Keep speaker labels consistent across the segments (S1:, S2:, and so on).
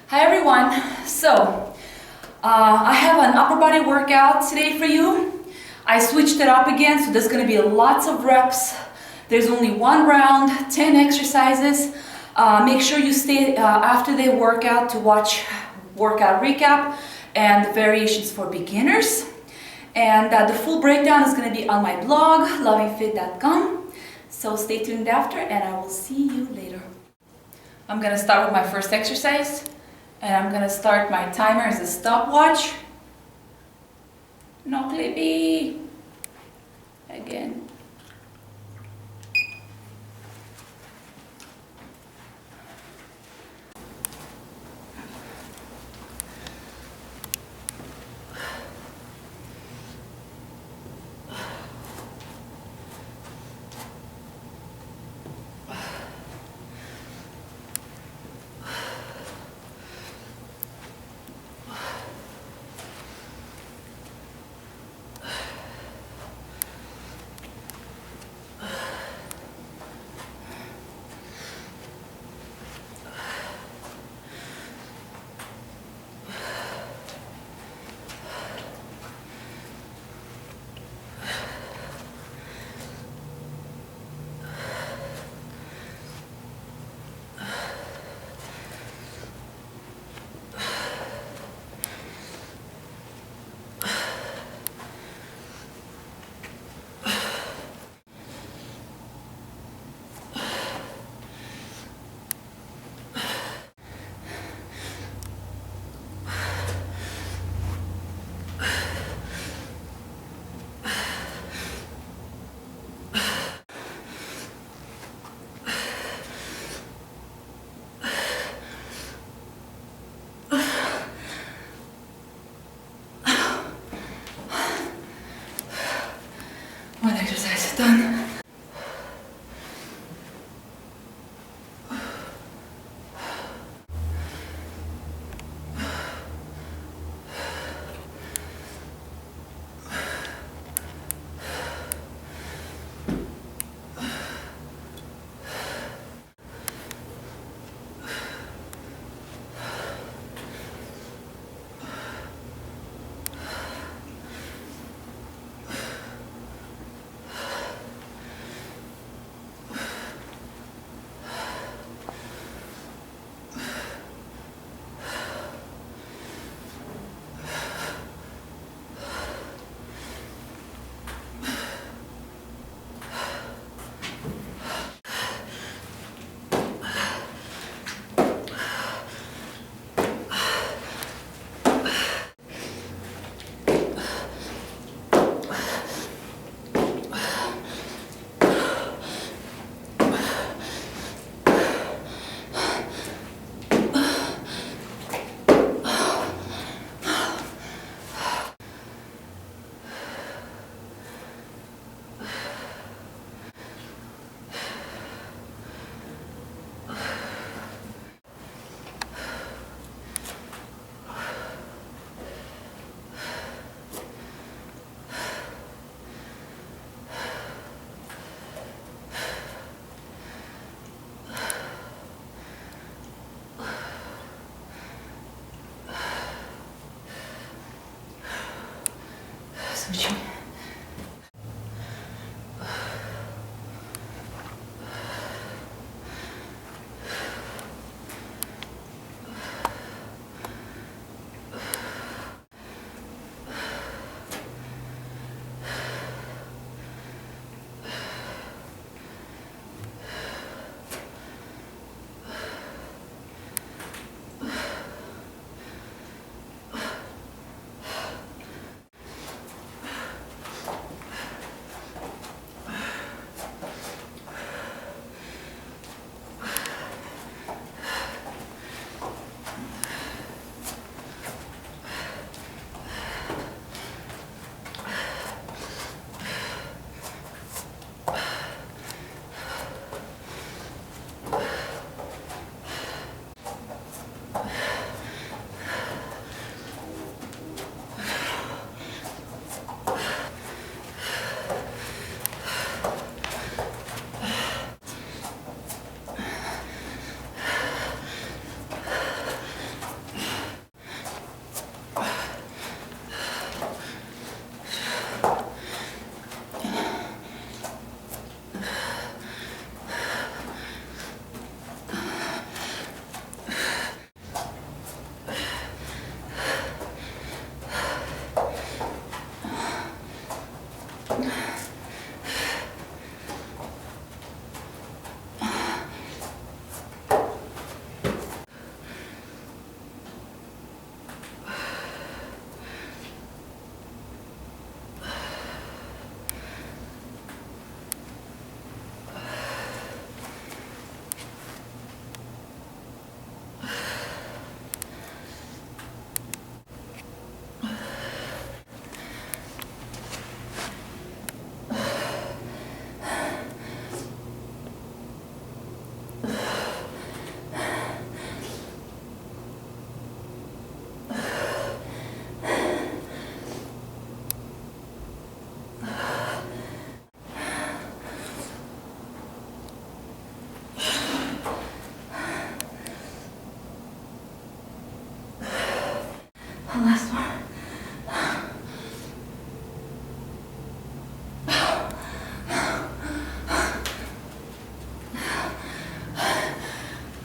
S1: Hi everyone. I have an upper body workout today for you. I switched it up again, so there's going to be lots of reps. There's only one round, 10 exercises. Make sure you stay after the workout to watch workout recap and the variations for beginners. And the full breakdown is going to be on my blog, lovingfit.com. So stay tuned after, and I will see you later. I'm going to start with my first exercise, and I'm going to start my timer as a stopwatch. No clippy. Again.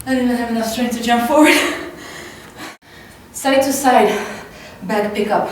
S1: I didn't even have enough strength to jump forward. Side to side, back pickup.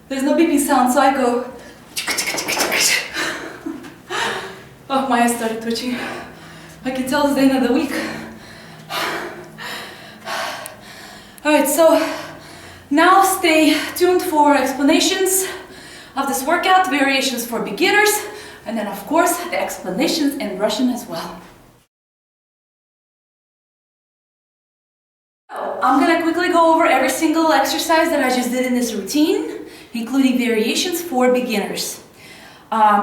S1: There's no beeping sound, so I go. Oh, my eyes started twitching. I can tell it's the end of the week. Alright, so now stay tuned for explanations of this workout, variations for beginners, and then of course the explanations in Russian as well. I'm gonna quickly go over every single exercise that I just did in this routine, including variations for beginners.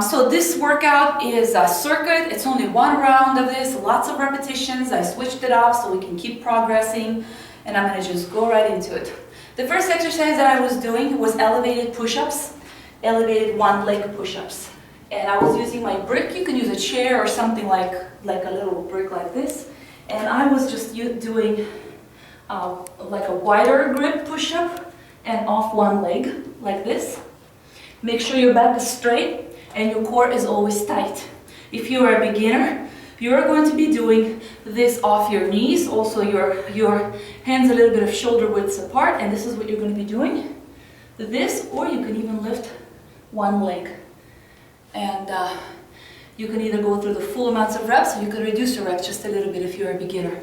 S1: So this workout is a circuit. It's only one round of this, lots of repetitions. I switched it up so we can keep progressing, and I'm gonna just go right into it. The first exercise that I was doing was elevated push-ups, elevated one leg push-ups. And I was using my brick. You can use a chair or something like a little brick like this. And I was just doing like a wider grip push-up and off one leg like this. Make sure your back is straight and your core is always tight. If you are a beginner, you are going to be doing this off your knees, also your hands a little bit of shoulder widths apart, and this is what you're going to be doing. This, or you can even lift one leg. And you can either go through the full amounts of reps, or you can reduce your reps just a little bit if you're a beginner.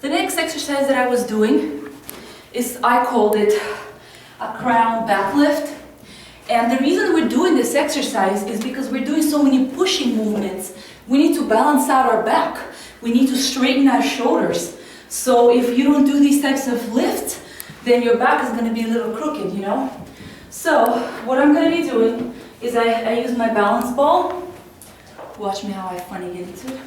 S1: The next exercise that I was doing is, I called it a crown back lift. And the reason we're doing this exercise is because we're doing so many pushing movements we need to balance out our back. We need to straighten our shoulders. So if you don't do these types of lifts, then your back is going to be a little crooked, you know. So what I'm going to be doing is I use my balance ball. Watch me how I finally get into it.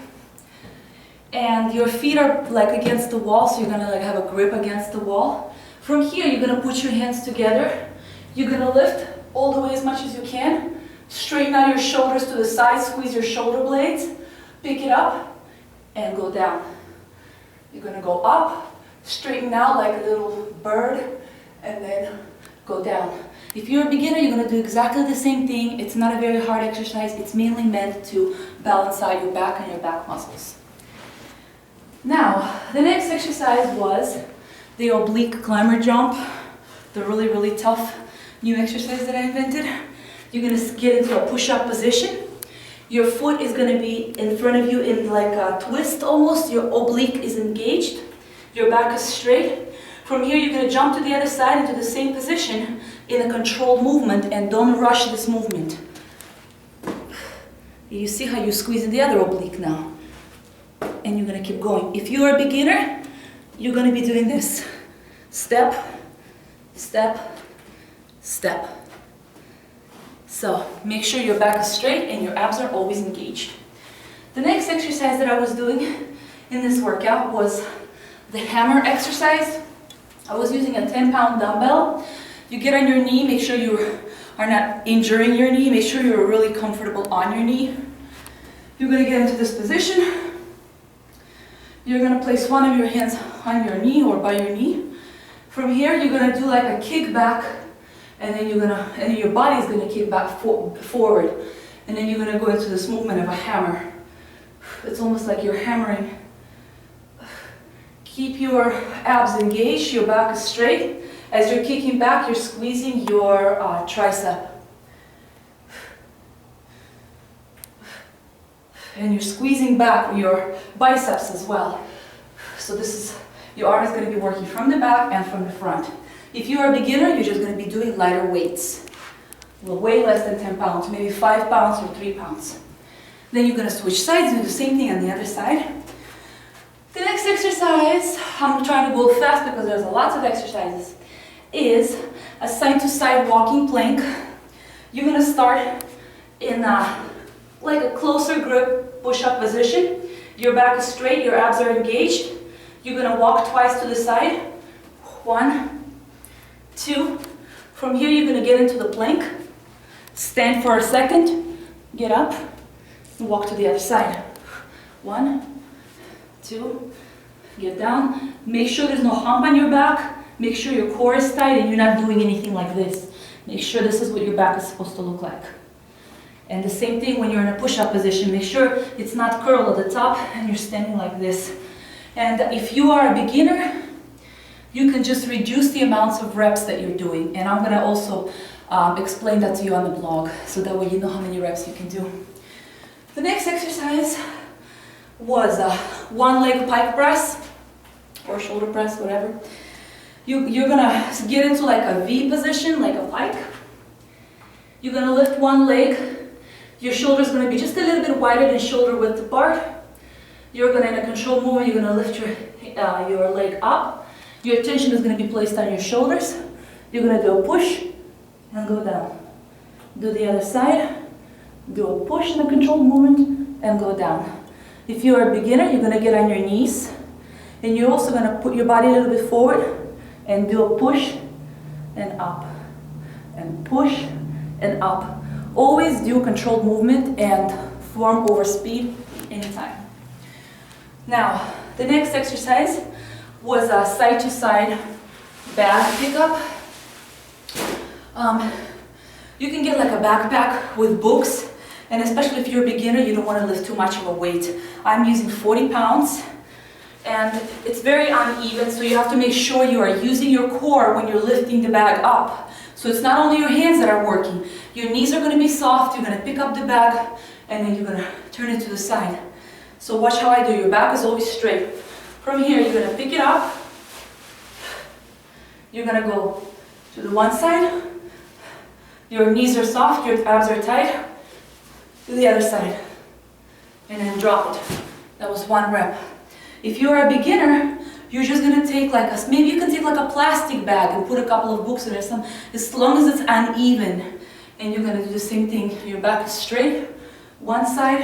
S1: And your feet are like against the wall, so you're going to like have a grip against the wall. From here, you're going to put your hands together. You're going to lift all the way as much as you can. Straighten out your shoulders to the side, squeeze your shoulder blades. Pick it up and go down. You're going to go up, straighten out like a little bird, and then go down. If you're a beginner, you're going to do exactly the same thing. It's not a very hard exercise. It's mainly meant to balance out your back and your back muscles. Now, the next exercise was the oblique climber jump, the really, really tough new exercise that I invented. You're going to get into a push-up position. Your foot is going to be in front of you in like a twist almost. Your oblique is engaged. Your back is straight. From here, you're going to jump to the other side into the same position in a controlled movement, and don't rush this movement. You see how you squeeze in the other oblique now. And you're going to keep going. If you're a beginner, you're going to be doing this. Step, step, step. So make sure your back is straight and your abs are always engaged. The next exercise that I was doing in this workout was the hammer exercise. I was using a 10-pound dumbbell. You get on your knee, make sure you are not injuring your knee, make sure you're really comfortable on your knee. You're going to get into this position. You're going to place one of your hands on your knee or by your knee. From here, you're going to do like a kick back, and then your body is going to kick back forward. And then you're going to go into this movement of a hammer. It's almost like you're hammering. Keep your abs engaged, your back is straight. As you're kicking back, you're squeezing your tricep. And you're squeezing back your biceps as well. So your arm is going to be working from the back and from the front. If you're a beginner, you're just going to be doing lighter weights. Well, way less than 10 pounds, maybe 5 pounds or 3 pounds. Then you're going to switch sides, do the same thing on the other side. The next exercise, I'm trying to go fast because there's lots of exercises, is a side-to-side walking plank. You're going to start in like a closer grip push-up position. Your back is straight, your abs are engaged. You're going to walk twice to the side. 1, 2. From here, you're going to get into the plank. Stand for a second, get up, and walk to the other side. 1, 2, get down. Make sure there's no hump on your back. Make sure your core is tight and you're not doing anything like this. Make sure this is what your back is supposed to look like. And the same thing when you're in a push-up position. Make sure it's not curled at the top and you're standing like this. And if you are a beginner, you can just reduce the amounts of reps that you're doing. And I'm going to also explain that to you on the blog, so that way you know how many reps you can do. The next exercise was one leg pike press or shoulder press, whatever. You're going to get into like a V position, like a pike. You're going to lift one leg. Your shoulder is going to be just a little bit wider than shoulder width apart. You're going to, in a controlled movement, you're going to lift your leg up. Your attention is going to be placed on your shoulders. You're going to do a push and go down. Do the other side. Do a push in a controlled movement and go down. If you're a beginner, you're going to get on your knees. And you're also going to put your body a little bit forward and do a push and up. And push and up. Always do a controlled movement and form over speed anytime. Now, the next exercise was a side-to-side bag pickup. You can get like a backpack with books, and especially if you're a beginner, you don't want to lift too much of a weight. I'm using 40 pounds, and it's very uneven, so you have to make sure you are using your core when you're lifting the bag up. So it's not only your hands that are working. Your knees are going to be soft, you're going to pick up the bag, and then you're going to turn it to the side. So watch how I do. Your back is always straight. From here, you're going to pick it up. You're going to go to the one side. Your knees are soft, your abs are tight. To the other side. and then drop it. That was 1 rep. If you're a beginner, you're just gonna take like maybe you can take like a plastic bag and put a couple of books in there, as long as it's uneven. And you're gonna do the same thing. Your back is straight. One side,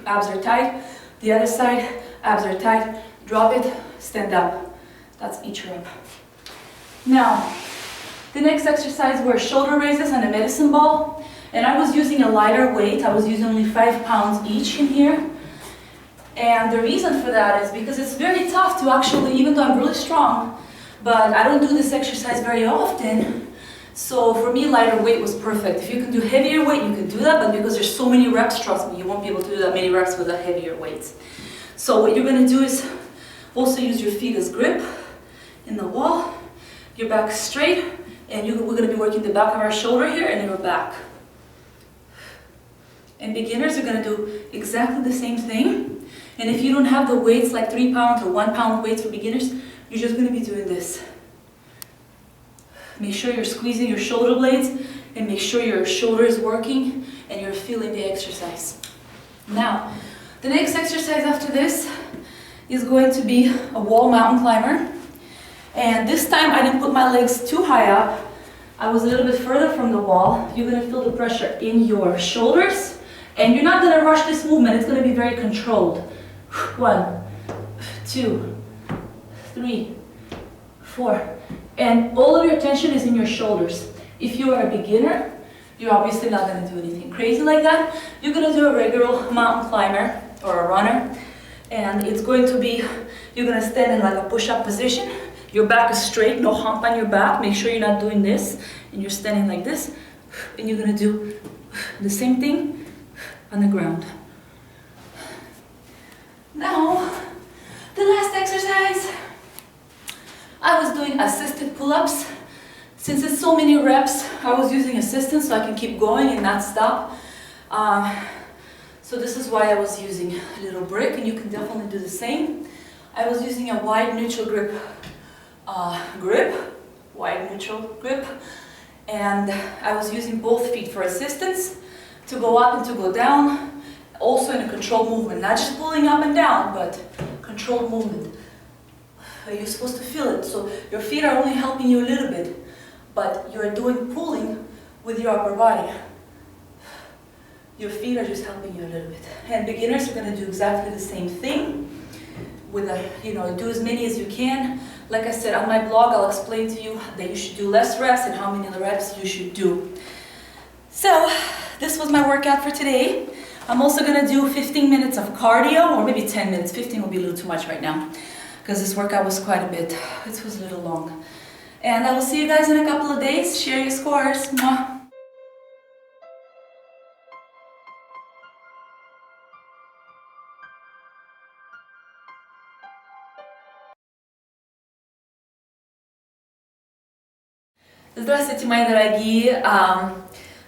S1: abs are tight. The other side, abs are tight. Drop it, stand up. That's each rep. Now, the next exercise were shoulder raises on a medicine ball. And I was using a lighter weight. I was using only 5 pounds each in here. And the reason for that is because it's very tough to actually, even though I'm really strong, but I don't do this exercise very often. So for me, lighter weight was perfect. If you can do heavier weight, you can do that, but because there's so many reps, trust me, you won't be able to do that many reps with a heavier weight. So what you're gonna do is also use your feet as grip in the wall, your back straight, and we're gonna be working the back of our shoulder here and your back. And beginners are gonna do exactly the same thing. And if you don't have the weights like 3 pound or 1 pound weights for beginners, you're just gonna be doing this. Make sure you're squeezing your shoulder blades and make sure your shoulder is working and you're feeling the exercise. Now, the next exercise after this is going to be a wall mountain climber. And this time I didn't put my legs too high up. I was a little bit further from the wall. You're gonna feel the pressure in your shoulders and you're not gonna rush this movement. It's gonna be very controlled. 1, 2, 3, 4. And all of your attention is in your shoulders. If you are a beginner, you're obviously not going to do anything crazy like that. You're going to do a regular mountain climber or a runner. And it's going to be, you're going to stand in like a push-up position. Your back is straight, no hump on your back. Make sure you're not doing this. And you're standing like this. And you're going to do the same thing on the ground. Now, the last exercise. I was doing assisted pull-ups. Since it's so many reps, I was using assistance so I can keep going and not stop. So this is why I was using a little brick, and you can definitely do the same. I was using a wide neutral grip, wide neutral grip, and I was using both feet for assistance to go up and to go down, also in a controlled movement, not just pulling up and down, but controlled movement. You're supposed to feel it, so your feet are only helping you a little bit, but you're doing pulling with your upper body. Your feet are just helping you a little bit. And beginners are going to do exactly the same thing. With do as many as you can. Like I said, on my blog, I'll explain to you that you should do less reps and how many reps you should do. So this was my workout for today. I'm also going to do 15 minutes of cardio, or maybe 10 minutes. 15 will be a little too much right now, because this workout was quite a bit. It was a little long. And I will see you guys in a couple of days. Share your scores. Mwah. Здравствуйте, мои дорогие.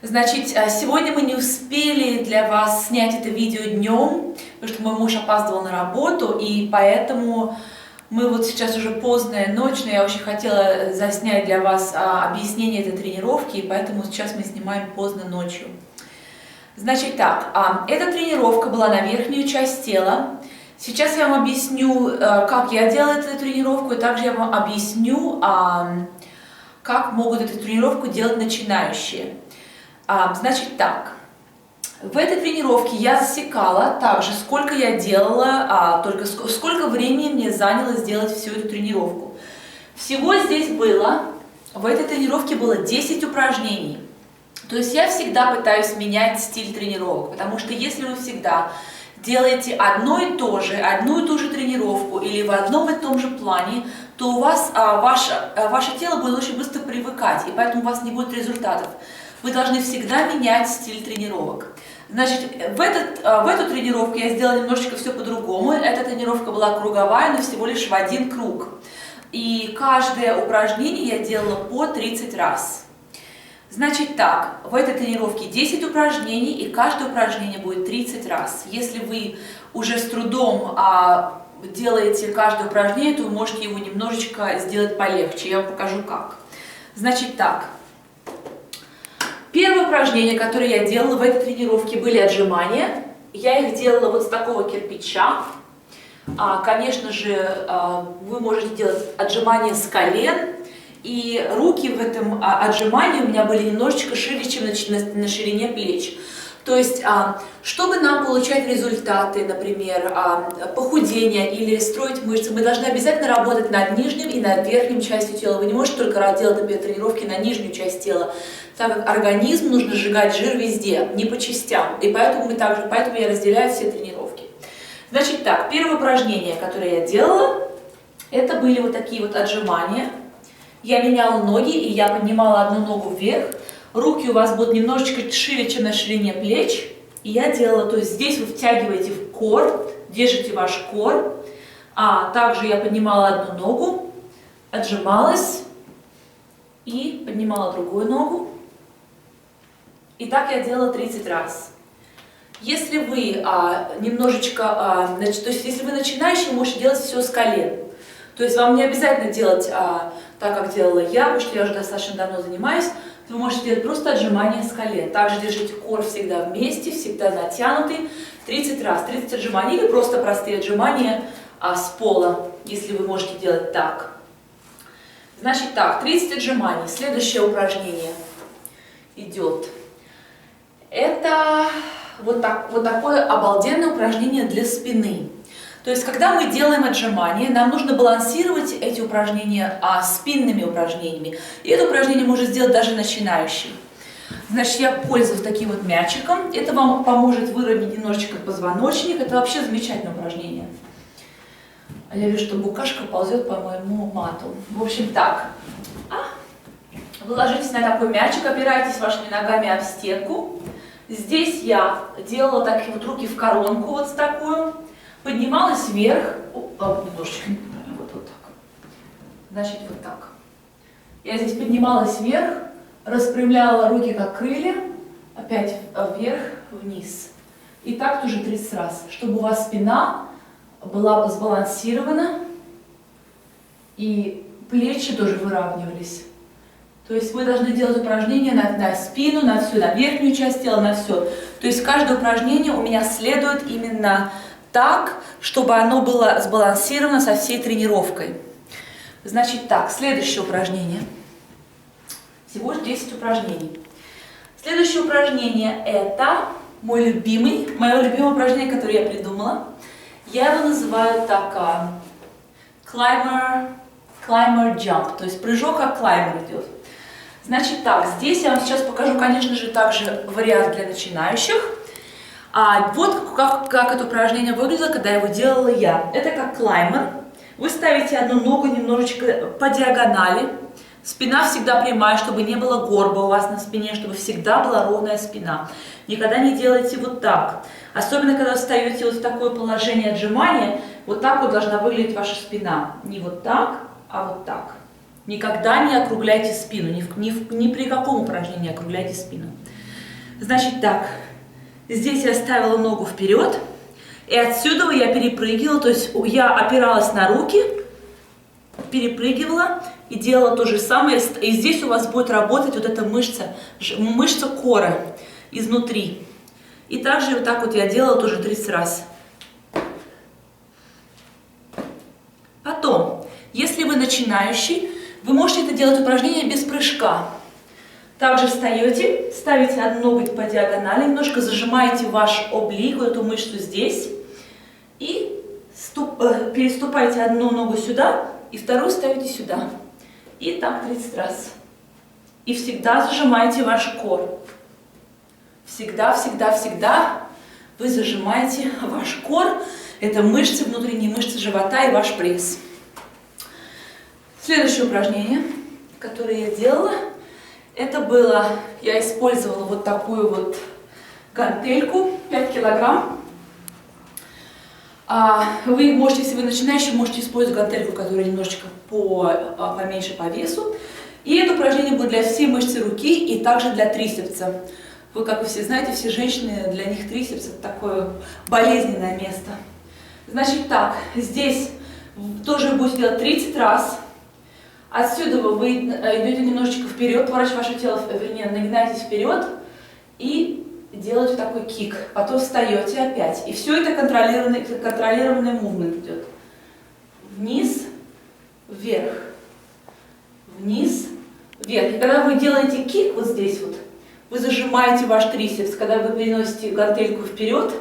S1: Значит, сегодня мы не успели для вас снять это видео днем, потому что мой муж опаздывал на работу, и поэтому мы вот сейчас уже поздняя ночь, но я очень хотела заснять для вас объяснение этой тренировки, и поэтому сейчас мы снимаем поздно ночью. Значит так, эта тренировка была на верхнюю часть тела. Сейчас я вам объясню, как я делала эту тренировку, и также я вам объясню, как могут эту тренировку делать начинающие. Значит так, в этой тренировке я засекала также, сколько я делала, только сколько времени мне заняло сделать всю эту тренировку. Всего здесь было, в этой тренировке было 10 упражнений. То есть я всегда пытаюсь менять стиль тренировок, потому что если вы всегда делаете одну и ту же тренировку или в одном и том же плане, то у вас ваше тело будет очень быстро привыкать, и поэтому у вас не будет результатов. Вы должны всегда менять стиль тренировок. Значит, в эту тренировку я сделала немножечко все по-другому. Эта тренировка была круговая, но всего лишь в один круг. И каждое упражнение я делала по 30 раз. Значит так, в этой тренировке 10 упражнений, и каждое упражнение будет 30 раз. Если вы уже с трудом делаете каждое упражнение, то вы можете его немножечко сделать полегче. Я вам покажу как. Значит так, первое упражнение, которое я делала в этой тренировке, были отжимания. я их делала вот с такого кирпича. Конечно же, вы можете делать отжимания с колен. И руки в этом отжимании у меня были немножечко шире, чем на ширине плеч. То есть, чтобы нам получать результаты, например, похудения или строить мышцы, мы должны обязательно работать над нижним и над верхним частью тела. Вы не можете только делать, например, тренировки на нижнюю часть тела, так как организм нужно сжигать жир везде, не по частям. И поэтому я разделяю все тренировки. Значит так, первое упражнение, которое я делала, это были вот такие вот отжимания. Я меняла ноги, и я поднимала одну ногу вверх. Руки у вас будут немножечко шире, чем на ширине плеч. И я делала, то есть здесь вы втягиваете в кор, держите ваш кор. Также я поднимала одну ногу, отжималась и поднимала другую ногу. И так я делала 30 раз. Если вы немножечко, то есть если вы начинающий, вы можете делать все с колен. То есть вам не обязательно делать так, как делала я, потому что я уже достаточно давно занимаюсь. Вы можете делать просто отжимания с колен. Также держите кор всегда вместе, всегда натянутый. 30 раз, 30 отжиманий или просто простые отжимания с пола, если вы можете делать так. Значит так, 30 отжиманий. Следующее упражнение идет. Это вот такое обалденное упражнение для спины. То есть, когда мы делаем отжимания, нам нужно балансировать эти упражнения спинными упражнениями. И это упражнение может сделать даже начинающий. Значит, я пользуюсь таким вот мячиком. Это вам поможет выровнять немножечко позвоночник. Это вообще замечательное упражнение. Я вижу, что букашка ползет по моему мату. В общем, так. Вы ложитесь на такой мячик, опирайтесь вашими ногами об стенку. Здесь я делала такие вот руки в коронку, вот такую. Поднималась вверх, немножечко неправильно, вот так. Значит, вот так. Я здесь поднималась вверх, распрямляла руки как крылья, опять вверх, вниз. И так тоже 30 раз, чтобы у вас спина была сбалансирована и плечи тоже выравнивались. То есть вы должны делать упражнения на спину, на всю, на верхнюю часть тела, на все. То есть каждое упражнение у меня следует именно так, чтобы оно было сбалансировано со всей тренировкой. Значит так, следующее упражнение. Всего лишь 10 упражнений. Следующее упражнение это мое любимое упражнение, которое я придумала. Я его называю так, climber jump, то есть прыжок как клаймер идет. Значит так, здесь я вам сейчас покажу, конечно же, также вариант для начинающих. Вот как это упражнение выглядело, когда его делала я. Это как клаймер. Вы ставите одну ногу немножечко по диагонали. Спина всегда прямая, чтобы не было горба у вас на спине, чтобы всегда была ровная спина. Никогда не делайте вот так. Особенно, когда встаете вот в такое положение отжимания, вот так вот должна выглядеть ваша спина. Не вот так, а вот так. Никогда не округляйте спину, ни при каком упражнении не округляйте спину. Значит так. Здесь я ставила ногу вперед, и отсюда я перепрыгивала, то есть я опиралась на руки, перепрыгивала и делала то же самое. И здесь у вас будет работать вот эта мышца кора изнутри. И также вот так вот я делала тоже 30 раз. Потом, если вы начинающий, вы можете это делать упражнение без прыжка. Также встаете, ставите одну ногу по диагонали, немножко зажимаете ваш облик, вот эту мышцу здесь, и переступаете одну ногу сюда, и вторую ставите сюда. И так 30 раз. И всегда зажимаете ваш кор. Всегда, всегда, всегда вы зажимаете ваш кор. Это мышцы, внутренние мышцы живота и ваш пресс. Следующее упражнение, которое я делала, это было, я использовала вот такую вот гантельку, 5 килограмм. Вы можете, если вы начинающий, можете использовать гантельку, которая немножечко поменьше по весу. И это упражнение будет для всей мышцы руки и также для трицепса. Вы, как вы все знаете, все женщины, для них трицепс это такое болезненное место. Значит так, здесь тоже будете делать 30 раз. Отсюда вы идете немножечко вперед, поворачиваете ваше тело, вернее, нагинаетесь вперед и делать такой кик. Потом встаете опять. И все это контролированный мувмент идет. Вниз, вверх. Вниз, вверх. И когда вы делаете кик вот здесь вот, вы зажимаете ваш трицепс. Когда вы переносите гантельку вперед,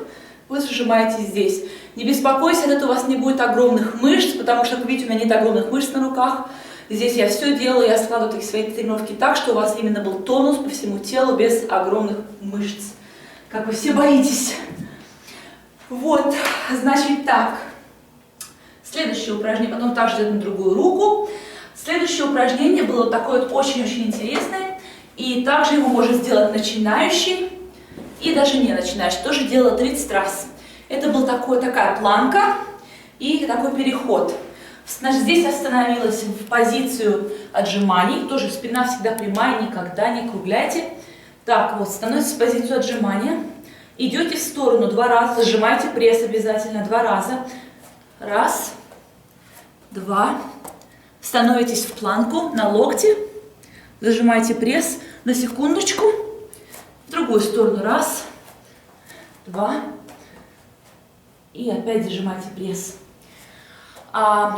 S1: вы зажимаете здесь. Не беспокойтесь, от этого у вас не будет огромных мышц, потому что, как видите, у меня нет огромных мышц на руках. Здесь я все делаю, я складываю свои тренировки так, что у вас именно был тонус по всему телу без огромных мышц. Как вы все боитесь. Вот, значит так. Следующее упражнение, потом также делаем на другую руку. Следующее упражнение было вот такое вот очень-очень интересное. И также его может сделать начинающий и даже не начинающий. Тоже делала 30 раз. Это была такая планка и такой переход. Значит, здесь остановилась в позицию отжиманий. Тоже спина всегда прямая, никогда не округляйте. Так, вот, становитесь в позицию отжимания. Идете в сторону 2 раза, зажимайте пресс обязательно 2 раза. Раз, 2. Становитесь в планку на локте. Зажимайте пресс на секундочку. В другую сторону. Раз, 2. И опять зажимайте пресс.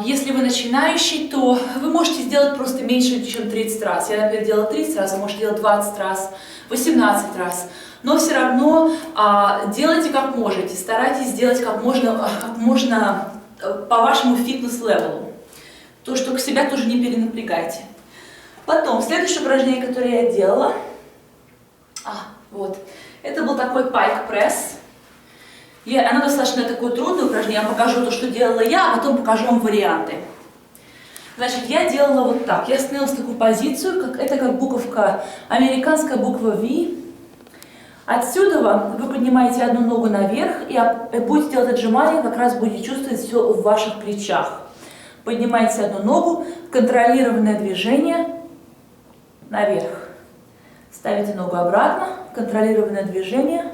S1: Если вы начинающий, то вы можете сделать просто меньше, чем 30 раз. Я, например, делала 30 раз, вы можете делать 20 раз, 18 раз. Но все равно делайте как можете. Старайтесь сделать как можно по вашему фитнес-левелу. То, что себя тоже не перенапрягайте. Потом, следующее упражнение, которое я делала, вот, это был такой пайк-пресс. Оно достаточно такое трудное упражнение, я покажу то, что делала я, а потом покажу вам варианты. Значит, я делала вот так, я становилась в такую позицию, это как буковка, американская буква V. Отсюда вы поднимаете одну ногу наверх и будете делать отжимания, как раз будете чувствовать все в ваших плечах. Поднимаете одну ногу, контролированное движение наверх. Ставите ногу обратно, контролированное движение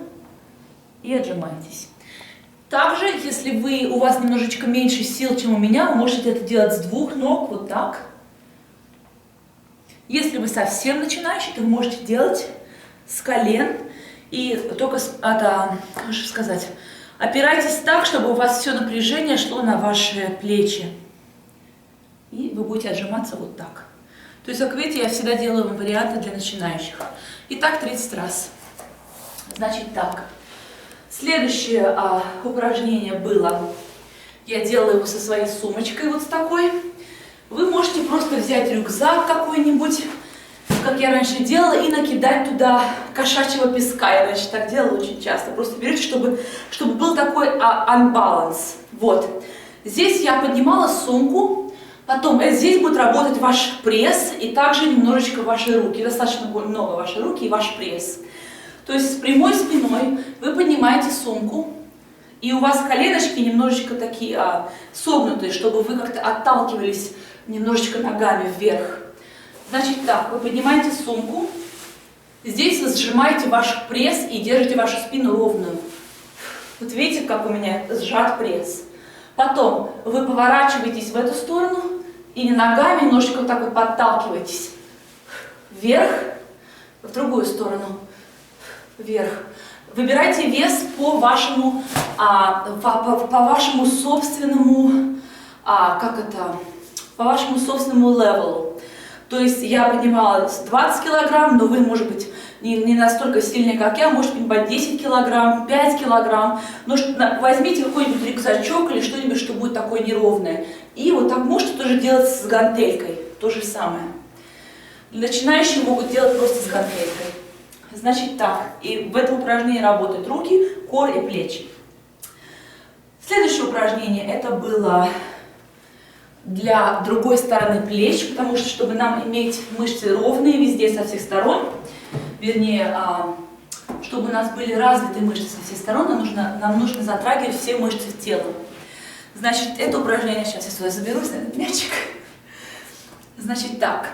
S1: и отжимаетесь. Также, если у вас немножечко меньше сил, чем у меня, вы можете это делать с 2 ног, вот так. Если вы совсем начинающий, то вы можете делать с колен и только, как же сказать, опирайтесь так, чтобы у вас все напряжение шло на ваши плечи. И вы будете отжиматься вот так. То есть, как видите, я всегда делаю варианты для начинающих. Итак, 30 раз. Значит так. Следующее упражнение было, я делала его со своей сумочкой, вот с такой. Вы можете просто взять рюкзак какой-нибудь, как я раньше делала, и накидать туда кошачьего песка. Я раньше так делала очень часто. Просто берете, чтобы был такой unbalance. Вот. Здесь я поднимала сумку, потом здесь будет работать ваш пресс и также немножечко ваши руки. Достаточно много ваши руки и ваш пресс. То есть с прямой спиной вы поднимаете сумку, и у вас коленочки немножечко такие согнутые, чтобы вы как-то отталкивались немножечко ногами вверх. Значит так, вы поднимаете сумку, здесь вы сжимаете ваш пресс и держите вашу спину ровную. Вот видите, как у меня сжат пресс. Потом вы поворачиваетесь в эту сторону и ногами немножечко вот так вот подталкиваетесь вверх, в другую сторону. Вверх. Выбирайте вес по вашему собственному, по вашему собственному левелу. То есть я поднимала 20 килограмм, но вы, может быть, не настолько сильные, как я, можете поднимать 10 килограмм, 5 килограмм. Но возьмите какой-нибудь рюкзачок или что-нибудь, что будет такое неровное. И вот так можете тоже делать с гантелькой. То же самое. Начинающие могут делать просто с гантелькой. Значит так, и в этом упражнении работают руки, кор и плечи. Следующее упражнение, это было для другой стороны плеч, потому что, чтобы нам иметь мышцы ровные везде, со всех сторон, вернее, чтобы у нас были развиты мышцы со всех сторон, нам нужно затрагивать все мышцы тела. Значит, это упражнение, сейчас я сюда заберусь на этот мячик. Значит так.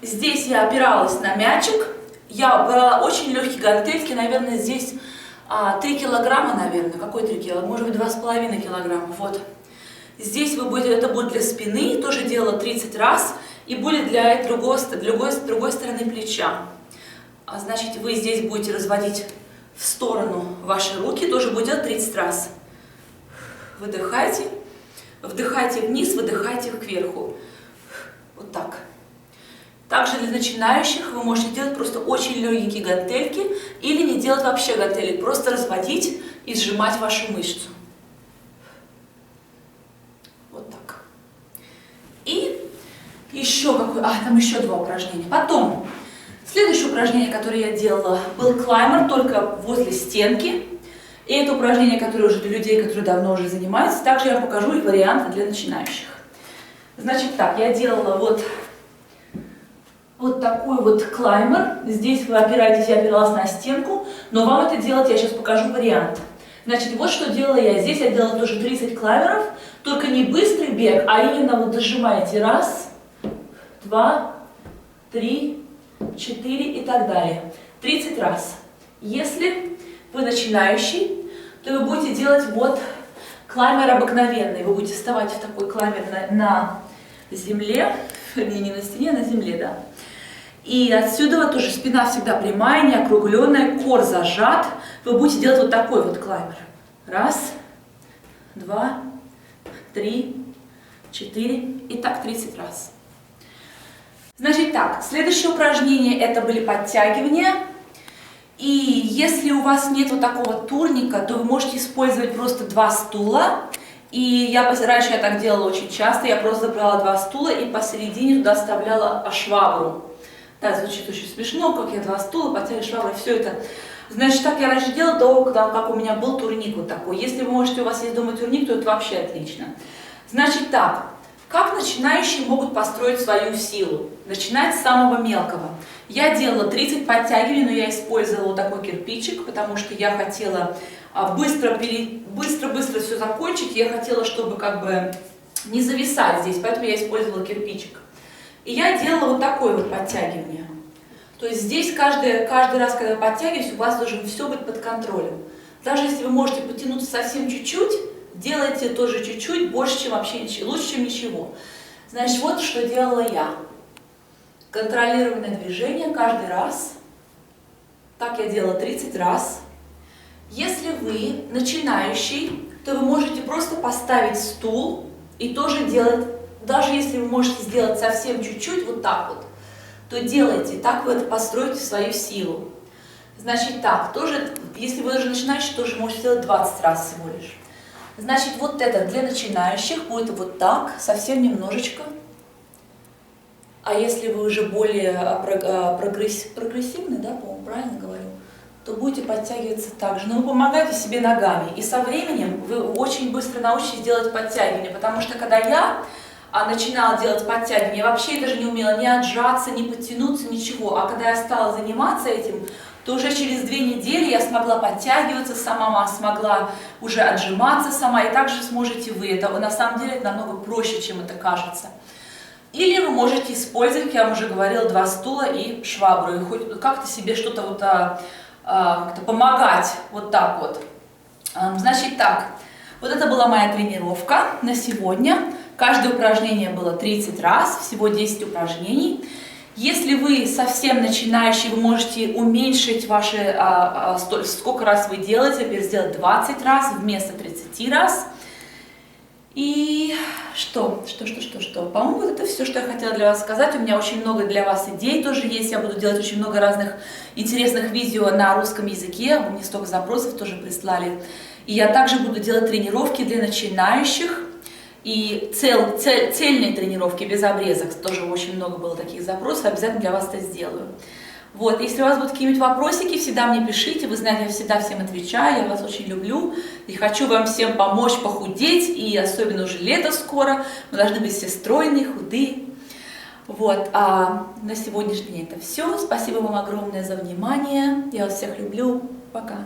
S1: Здесь я опиралась на мячик, я брала очень легкие гантельки, наверное, здесь 3 килограмма, наверное, какой 3 килограмма, может быть 2,5 килограмма, вот. Здесь это будет для спины, тоже делала 30 раз, и будет для другой стороны плеча. Значит, вы здесь будете разводить в сторону ваши руки, тоже будет делать 30 раз. Выдыхайте, вдыхайте вниз, выдыхайте кверху. Вот так. Также для начинающих вы можете делать просто очень легенькие гантельки или не делать вообще гантелек, просто разводить и сжимать вашу мышцу. Вот так. И еще там еще 2 упражнения. Потом, следующее упражнение, которое я делала, был клаймер, только возле стенки. И это упражнение, которое уже для людей, которые давно уже занимаются. Также я покажу и варианты для начинающих. Значит так, я делала вот такой вот клаймер. Здесь вы опираетесь, я опиралась на стенку, но вам это делать я сейчас покажу вариант. Значит, вот что делала я. Здесь я делала тоже 30 клаймеров, только не быстрый бег, а именно вот дожимаете 1, 2, 3, 4 и так далее. 30 раз. Если вы начинающий, то вы будете делать вот клаймер обыкновенный. Вы будете вставать в такой клаймер на земле, вернее не на стене, а на земле, да. И отсюда вот тоже спина всегда прямая, не округленная, кор зажат. Вы будете делать вот такой вот клаймер. 1, 2, 3, 4 и так 30 раз. Значит так, следующее упражнение это были подтягивания. И если у вас нет вот такого турника, то вы можете использовать просто 2 стула. И раньше я так делала очень часто, я просто брала 2 стула и посередине туда вставляла швабру. Да, звучит очень смешно, как я 2 стула, подтягиваю швабру, все это. Значит, так я раньше делала до того, как у меня был турник вот такой. Если вы можете, у вас есть дома турник, то это вообще отлично. Значит так, как начинающие могут построить свою силу? Начинать с самого мелкого. Я делала 30 подтягиваний, но я использовала вот такой кирпичик, потому что я хотела быстро все закончить. Я хотела, чтобы как бы не зависать здесь, поэтому я использовала кирпичик. И я делала вот такое вот подтягивание. То есть здесь каждый раз, когда вы подтягиваетесь, у вас должен все быть под контролем. Даже если вы можете потянуться совсем чуть-чуть, делайте тоже чуть-чуть, больше, чем вообще ничего, лучше, чем ничего. Значит, вот что делала я. Контролированное движение каждый раз. Так я делала 30 раз. Если вы начинающий, то вы можете просто поставить стул и тоже делать, даже если вы можете сделать совсем чуть-чуть, вот так вот, то делайте, так вы это построите свою силу. Значит так, тоже, если вы уже начинающий, тоже можете делать 20 раз всего лишь. Значит, вот это для начинающих будет вот так, совсем немножечко. А если вы уже более прогрессивный, да, по-моему, правильно говорю, то будете подтягиваться так же. Но вы помогаете себе ногами. И со временем вы очень быстро научитесь делать подтягивания. Потому что когда я начинала делать подтягивания, я вообще даже не умела ни отжаться, ни подтянуться, ничего. А когда я стала заниматься этим, то уже через 2 недели я смогла подтягиваться сама, смогла уже отжиматься сама. И также сможете вы. Это на самом деле это намного проще, чем это кажется. Или вы можете использовать, как я вам уже говорила, 2 стула и швабру. И хоть как-то себе что-то вот как-то помогать. Вот так вот. Значит так, вот это была моя тренировка на сегодня. Каждое упражнение было 30 раз, всего 10 упражнений. Если вы совсем начинающий, вы можете уменьшить ваши, сколько раз вы делаете, например, сделать 20 раз вместо 30 раз. И что? По-моему, вот это все, что я хотела для вас сказать. У меня очень много для вас идей тоже есть. Я буду делать очень много разных интересных видео на русском языке. Вы мне столько запросов тоже прислали. И я также буду делать тренировки для начинающих. И цельные тренировки без обрезок. Тоже очень много было таких запросов. Обязательно для вас это сделаю. Вот, если у вас будут какие-нибудь вопросики, всегда мне пишите. Вы знаете, я всегда всем отвечаю. Я вас очень люблю. И хочу вам всем помочь похудеть. И особенно уже лето скоро. Мы должны быть все стройные, худые. Вот, а на сегодняшний день это все. Спасибо вам огромное за внимание. Я вас всех люблю. Пока.